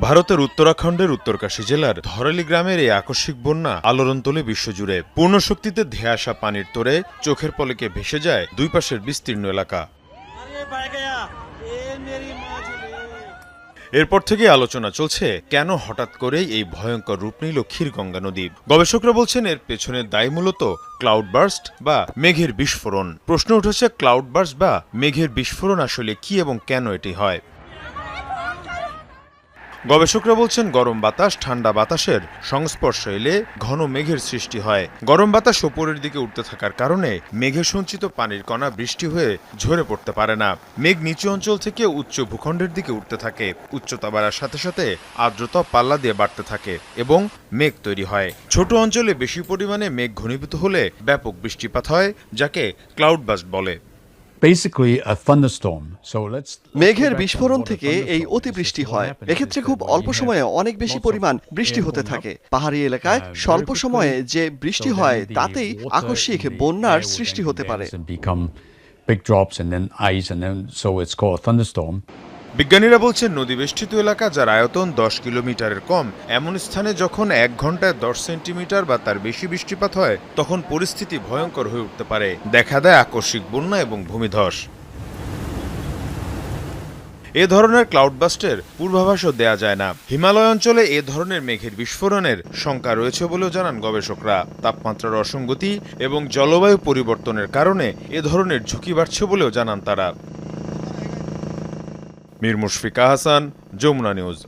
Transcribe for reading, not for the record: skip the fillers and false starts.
ভারতের উত্তরাখণ্ডের উত্তরকাশী জেলার ধরালি গ্রামের এই আকস্মিক বন্যা আলোড়ন তোলে বিশ্বজুড়ে। পূর্ণ শক্তিতে ধেয়ে আসা পানির তোড়ে চোখের পলকে ভেসে যায় দুই পাশের বিস্তীর্ণ এলাকা। এরপর থেকে আলোচনা চলছে কেন হঠাৎ করেই এই ভয়ঙ্কর রূপ নিল ক্ষীরগঙ্গা নদী। গবেষকরা বলছেন এর পেছনের দায় মূলত ক্লাউড বার্স্ট বা মেঘের বিস্ফোরণ। প্রশ্ন উঠেছে ক্লাউড বার্স্ট বা মেঘের বিস্ফোরণ আসলে কি এবং কেন এটি হয়। গবেষকরা বলছেন গরম বাতাস ঠান্ডা বাতাসের সংস্পর্শে এলে ঘন মেঘের সৃষ্টি হয়। গরম বাতাস ওপরের দিকে উঠতে থাকার কারণে মেঘে সঞ্চিত পানির কণা বৃষ্টি হয়ে ঝরে পড়তে পারে না। মেঘ নিচু অঞ্চল থেকে উচ্চ ভূখণ্ডের দিকে উঠতে থাকে। উচ্চতা বাড়ার সাথে সাথে আর্দ্রতা পাল্লা দিয়ে বাড়তে থাকে এবং মেঘ তৈরি হয়। ছোট অঞ্চলে বেশি পরিমাণে মেঘ ঘনীভূত হলে ব্যাপক বৃষ্টিপাত হয়, যাকে ক্লাউড বার্স্ট বলে। মেঘের বিস্ফোরণ থেকে এই অতিবৃষ্টি হয়। এক্ষেত্রে খুব অল্প সময়ে অনেক বেশি পরিমাণ বৃষ্টি হতে থাকে। পাহাড়ি এলাকায় স্বল্প সময়ে যে বৃষ্টি হয় তাতেই আকস্মিক বন্যার সৃষ্টি হতে পারে। বিজ্ঞানীরা বলছেন নদীবেষ্টিত এলাকা যার আয়তন 10 কিলোমিটারের কম এমন স্থানে যখন 1 ঘন্টায় 10 সেন্টিমিটার বা তার বেশি বৃষ্টিপাত হয় তখন পরিস্থিতি ভয়ঙ্কর হয়ে উঠতে পারে। দেখা দেয় আকস্মিক বন্যা এবং ভূমিধস। এ ধরনের ক্লাউড বাস্টের পূর্বাভাসও দেয়া যায় না। হিমালয় অঞ্চলে এ ধরনের মেঘের বিস্ফোরণের শঙ্কা রয়েছে বলেও জানান গবেষকরা। তাপমাত্রার অসঙ্গতি এবং জলবায়ু পরিবর্তনের কারণে এ ধরনের ঝুঁকি বাড়ছে বলেও জানান তারা। মীর মুশফিকা হাসান, যমুনা নিউজ।